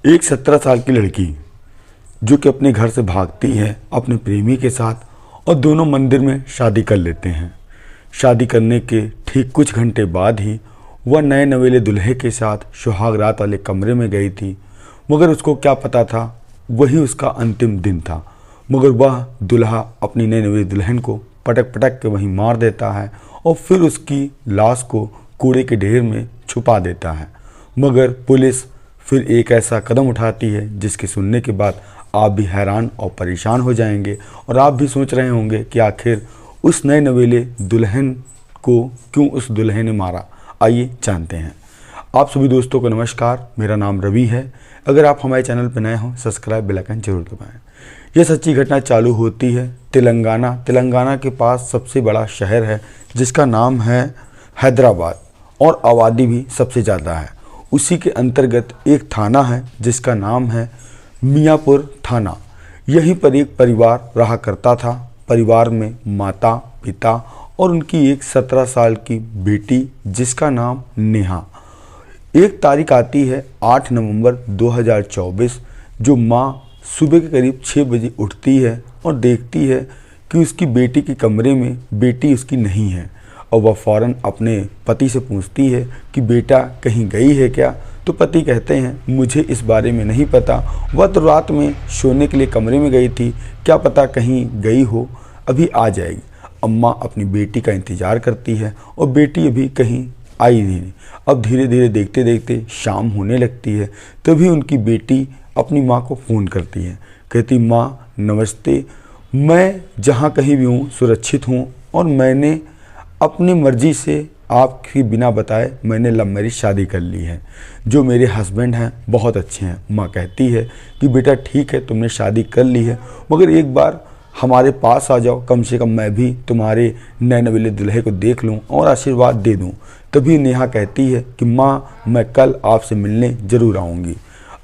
एक 17 साल की लड़की जो कि अपने घर से भागती है अपने प्रेमी के साथ और दोनों मंदिर में शादी कर लेते हैं। शादी करने के ठीक कुछ घंटे बाद ही वह नए नवेले दुल्हे के साथ सुहाग रात वाले कमरे में गई थी, मगर उसको क्या पता था वही उसका अंतिम दिन था। मगर वह दुल्हा अपनी नए नवेली दुल्हन को पटक पटक के वहीं मार देता है और फिर उसकी लाश को कूड़े के ढेर में छुपा देता है। मगर पुलिस फिर एक ऐसा कदम उठाती है जिसके सुनने के बाद आप भी हैरान और परेशान हो जाएंगे और आप भी सोच रहे होंगे कि आखिर उस नए नवेले दुल्हन को क्यों उस दुल्हे ने मारा। आइए जानते हैं। आप सभी दोस्तों को नमस्कार, मेरा नाम रवि है। अगर आप हमारे चैनल पर नए हों सब्सक्राइब बेल आइकन जरूर दबाएं। यह सच्ची घटना चालू होती है तेलंगाना के पास सबसे बड़ा शहर है जिसका नाम है हैदराबाद और आबादी भी सबसे ज़्यादा है। उसी के अंतर्गत एक थाना है जिसका नाम है मियाँपुर थाना। यहीं पर एक परिवार रहा करता था। परिवार में माता, पिता और उनकी एक 17 साल की बेटी जिसका नाम नेहा। एक तारीख आती है 8 नवंबर 2024, जो माँ सुबह के करीब 6 बजे उठती है और देखती है कि उसकी बेटी के कमरे में बेटी उसकी नहीं है और वह फ़ौरन अपने पति से पूछती है कि बेटा कहीं गई है क्या। तो पति कहते हैं मुझे इस बारे में नहीं पता, वह तो रात में सोने के लिए कमरे में गई थी, क्या पता कहीं गई हो, अभी आ जाएगी। अम्मा अपनी बेटी का इंतज़ार करती है और बेटी अभी कहीं आई नहीं। अब धीरे धीरे देखते देखते शाम होने लगती है, तभी उनकी बेटी अपनी माँ को फ़ोन करती है। कहती माँ नमस्ते, मैं जहाँ कहीं भी हूँ सुरक्षित हूँ और मैंने अपनी मर्ज़ी से आपकी बिना बताए मैंने लव मैरिज शादी कर ली है। जो मेरे हस्बैंड हैं बहुत अच्छे हैं। माँ कहती है कि बेटा ठीक है तुमने शादी कर ली है, मगर एक बार हमारे पास आ जाओ, कम से कम मैं भी तुम्हारे नए नवेले दुल्हे को देख लूँ और आशीर्वाद दे दूँ। तभी नेहा कहती है कि माँ मैं कल आपसे मिलने ज़रूर आऊँगी।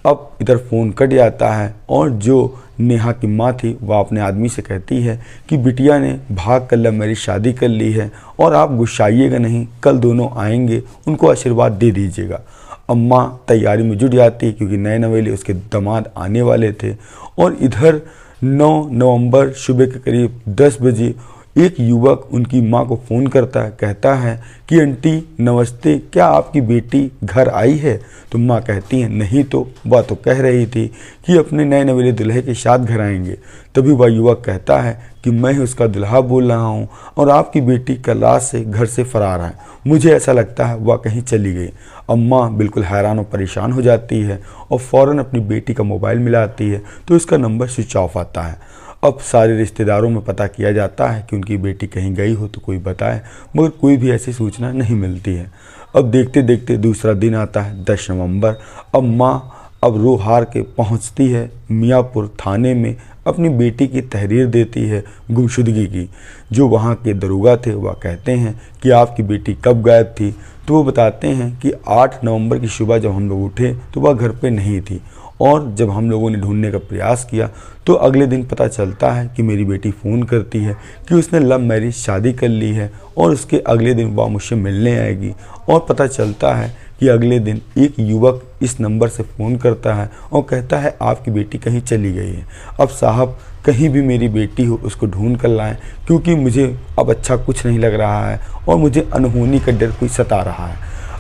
अब इधर फ़ोन कट जाता है और जो नेहा की माँ थी वह अपने आदमी से कहती है कि बिटिया ने भाग कर लव मैरिज शादी कर ली है और आप गुस्साइएगा नहीं, कल दोनों आएंगे, उनको आशीर्वाद दे दीजिएगा। अम्मा तैयारी में जुट जाती क्योंकि नए नवेले उसके दामाद आने वाले थे। और इधर 9 नवंबर सुबह के करीब 10 बजे एक युवक उनकी माँ को फ़ोन करता है, कहता है कि आंटी नमस्ते, क्या आपकी बेटी घर आई है। तो माँ कहती है नहीं, तो वह तो कह रही थी कि अपने नए नवेले दुल्हे के साथ घर आएंगे। तभी वह युवक कहता है कि मैं उसका दुल्हा बोल रहा हूँ और आपकी बेटी कल रात से घर से फरार है, मुझे ऐसा लगता है वह कहीं चली गई। अम्मा बिल्कुल हैरान और परेशान हो जाती है और फ़ौरन अपनी बेटी का मोबाइल मिलाती है तो इसका नंबर स्विच ऑफ आता है। अब सारे रिश्तेदारों में पता किया जाता है कि उनकी बेटी कहीं गई हो तो कोई बताए, मगर कोई भी ऐसी सूचना नहीं मिलती है। अब देखते देखते दूसरा दिन आता है 10 नवंबर। अब माँ रो हार के पहुँचती है मियाँपुर थाने में, अपनी बेटी की तहरीर देती है गुमशुदगी की। जो वहाँ के दरोगा थे वह कहते हैं कि आपकी बेटी कब गायब थी। तो वो बताते हैं कि 8 नवंबर की सुबह जब हम लोग उठे तो वह घर पे नहीं थी और जब हम लोगों ने ढूंढने का प्रयास किया तो अगले दिन पता चलता है कि मेरी बेटी फ़ोन करती है कि उसने लव मैरिज शादी कर ली है और उसके अगले दिन वह मुझसे मिलने आएगी। और पता चलता है कि अगले दिन एक युवक इस नंबर से फ़ोन करता है और कहता है आपकी बेटी कहीं चली गई है। अब साहब कहीं भी मेरी बेटी हो उसको ढूंढ कर लाएं, क्योंकि मुझे अब अच्छा कुछ नहीं लग रहा है और मुझे अनहोनी का डर कोई सता रहा है।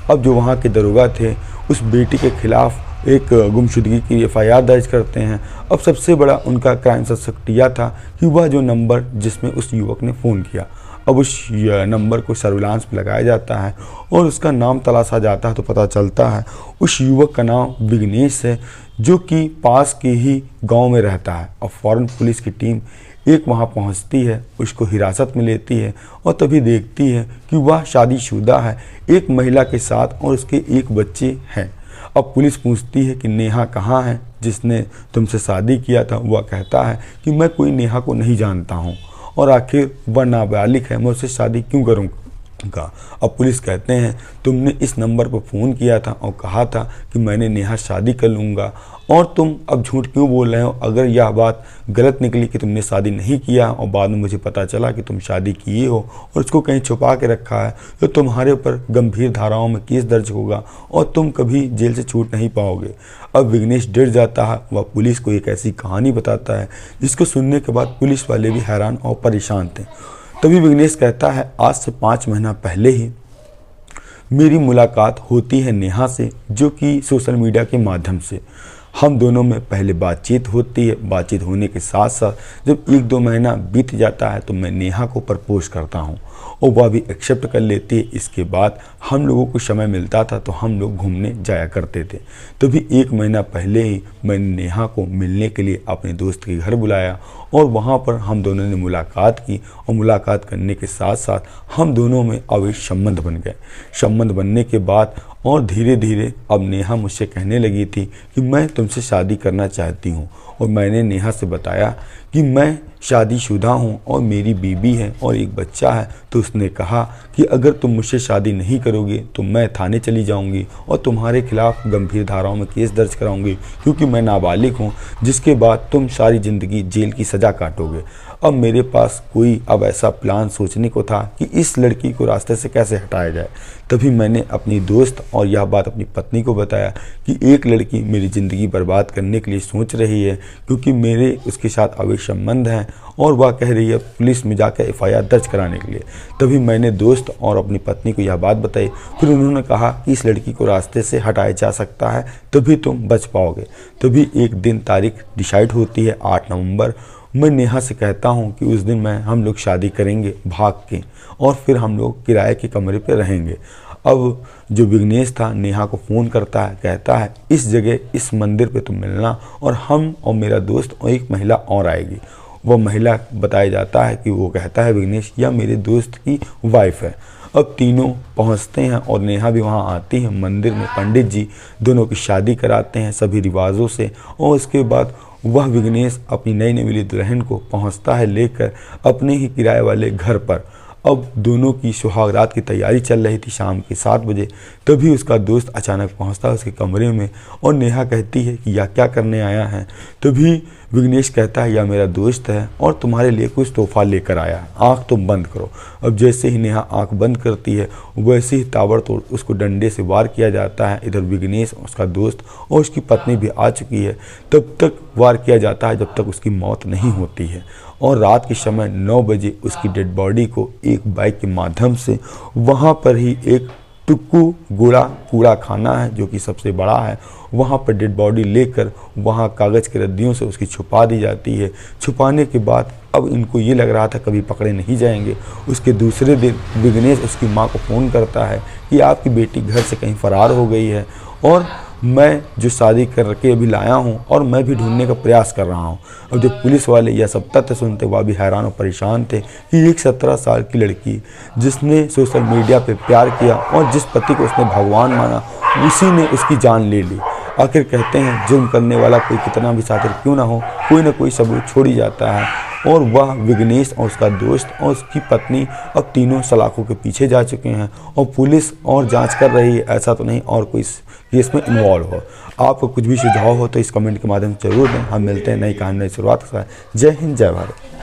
अब जो वहाँ के दरोगा थे उस बेटी के खिलाफ़ एक गुमशुदगी की FIR दर्ज करते हैं। अब सबसे बड़ा उनका क्राइम सस्पेक्ट यह था कि वह जो नंबर जिसमें उस युवक ने फ़ोन किया, अब उस नंबर को सर्विलांस पे लगाया जाता है और उसका नाम तलाशा जाता है तो पता चलता है उस युवक का नाम विघ्नेश है, जो कि पास के ही गांव में रहता है। और फ़ौरन पुलिस की टीम एक वहां पहुंचती है, उसको हिरासत में लेती है और तभी देखती है कि वह शादीशुदा है, एक महिला के साथ, और उसके एक बच्चे हैं। अब पुलिस पूछती है कि नेहा कहाँ है जिसने तुमसे शादी किया था। वह कहता है कि मैं कोई नेहा को नहीं जानता हूँ और आखिर वह नाबालिग है, मैं उससे शादी क्यों करूँ। का। अब पुलिस कहते हैं तुमने इस नंबर पर फ़ोन किया था और कहा था कि मैंने नेहा शादी कर लूँगा, और तुम अब झूठ क्यों बोल रहे हो? अगर यह बात गलत निकली कि तुमने शादी नहीं किया और बाद में मुझे पता चला कि तुम शादी किए हो और उसको कहीं छुपा के रखा है, तो तुम्हारे ऊपर गंभीर धाराओं में केस दर्ज होगा और तुम कभी जेल से छूट नहीं पाओगे। अब विघ्नेश डर जाता है। वह पुलिस को एक ऐसी कहानी बताता है जिसको सुनने के बाद पुलिस वाले भी हैरान और परेशान थे। तभी विघ्नेश कहता है, आज से 5 महीना पहले ही मेरी मुलाकात होती है नेहा से, जो कि सोशल मीडिया के माध्यम से। हम दोनों में पहले बातचीत होती है। बातचीत होने के साथ साथ जब 1-2 महीना बीत जाता है तो मैं नेहा को प्रपोज करता हूँ और वह भी एक्सेप्ट कर लेती है। इसके बाद हम लोगों को समय मिलता था तो हम लोग घूमने जाया करते थे। तभी 1 महीना पहले ही मैंने नेहा को मिलने के लिए अपने दोस्त के घर बुलाया और वहाँ पर हम दोनों ने मुलाकात की और मुलाकात करने के साथ साथ हम दोनों में अब एक संबंध बन गए। संबंध बनने के बाद और धीरे धीरे अब नेहा मुझसे कहने लगी थी कि मैं तुमसे शादी करना चाहती हूँ, और मैंने नेहा से बताया कि मैं शादीशुदा हूँ और मेरी बीवी है और एक बच्चा है। तो उसने कहा कि अगर तुम मुझसे शादी नहीं करोगे तो मैं थाने चली जाऊँगी और तुम्हारे खिलाफ़ गंभीर धाराओं में केस दर्ज कराऊँगी, क्योंकि मैं नाबालिग हूँ, जिसके बाद तुम सारी ज़िंदगी जेल की सज़ा काटोगे। अब मेरे पास कोई अब ऐसा प्लान सोचने को था कि इस लड़की को रास्ते से कैसे हटाया जाए। तभी मैंने अपनी दोस्त और यह बात अपनी पत्नी को बताया कि एक लड़की मेरी ज़िंदगी बर्बाद करने के लिए सोच रही है, क्योंकि मेरे उसके साथ अवैध संबंध हैं और वह कह रही है पुलिस में जाकर FIR दर्ज कराने के लिए। तभी मैंने दोस्त और अपनी पत्नी को यह बात बताई। फिर उन्होंने कहा कि इस लड़की को रास्ते से हटाया जा सकता है, तभी तुम बच पाओगे। तभी एक दिन तारीख डिसाइड होती है 8 नवंबर। मैं नेहा से कहता हूँ कि उस दिन हम लोग शादी करेंगे भाग के, और फिर हम लोग किराए के कमरे पे रहेंगे। अब जो विघ्नेश था नेहा को फ़ोन करता है, कहता है इस जगह इस मंदिर पे तुम मिलना, और हम और मेरा दोस्त और एक महिला और आएगी। वह महिला बताया जाता है कि वो कहता है विघ्नेश यह मेरे दोस्त की वाइफ है। अब तीनों पहुंचते हैं और नेहा भी वहां आती है। मंदिर में पंडित जी दोनों की शादी कराते हैं सभी रिवाजों से, और उसके बाद वह विघ्नेश अपनी नई नवेली दुल्हन को पहुंचता है लेकर अपने ही किराए वाले घर पर। अब दोनों की सुहागरात की तैयारी चल रही थी शाम के 7 बजे। तभी उसका दोस्त अचानक पहुंचता है उसके कमरे में और नेहा कहती है कि यह क्या करने आया है। तभी विघ्नेश कहता है यह मेरा दोस्त है और तुम्हारे लिए कुछ तोहफा लेकर आया है, आँख तुम बंद करो। अब जैसे ही नेहा आँख बंद करती है वैसे ही ताबड़तोड़ उसको डंडे से वार किया जाता है। इधर विघ्नेश, उसका दोस्त और उसकी पत्नी भी आ चुकी है। तब तक वार किया जाता है जब तक उसकी मौत नहीं होती है, और रात के समय 9 बजे उसकी डेड बॉडी को एक बाइक के माध्यम से वहाँ पर ही एक टुक्कू गोड़ा कूड़ा खाना है जो कि सबसे बड़ा है, वहाँ पर डेड बॉडी लेकर वहाँ कागज़ के रद्दियों से उसकी छुपा दी जाती है। छुपाने के बाद अब इनको ये लग रहा था कभी पकड़े नहीं जाएंगे। उसके दूसरे दिन विघ्नेश उसकी माँ को फ़ोन करता है कि आपकी बेटी घर से कहीं फ़रार हो गई है और मैं जो शादी करके अभी लाया हूँ और मैं भी ढूंढने का प्रयास कर रहा हूँ। अब जब पुलिस वाले यह सब तथ्य सुनते वह भी हैरान और परेशान थे कि एक 17 साल की लड़की जिसने सोशल मीडिया पे प्यार किया और जिस पति को उसने भगवान माना, उसी ने उसकी जान ले ली। आखिर कहते हैं जुर्म करने वाला कोई कितना भी सातिर क्यों ना हो, कोई ना कोई सबूत छोड़ ही जाता है। और वह विघ्नेश और उसका दोस्त और उसकी पत्नी अब तीनों सलाखों के पीछे जा चुके हैं और पुलिस और जांच कर रही है, ऐसा तो नहीं और कोई केस में इन्वॉल्व हो। आपको कुछ भी सुझाव हो तो इस कमेंट के माध्यम से जरूर दें। हम मिलते हैं नई कहानी नई शुरुआत के साथ। जय हिंद, जय भारत।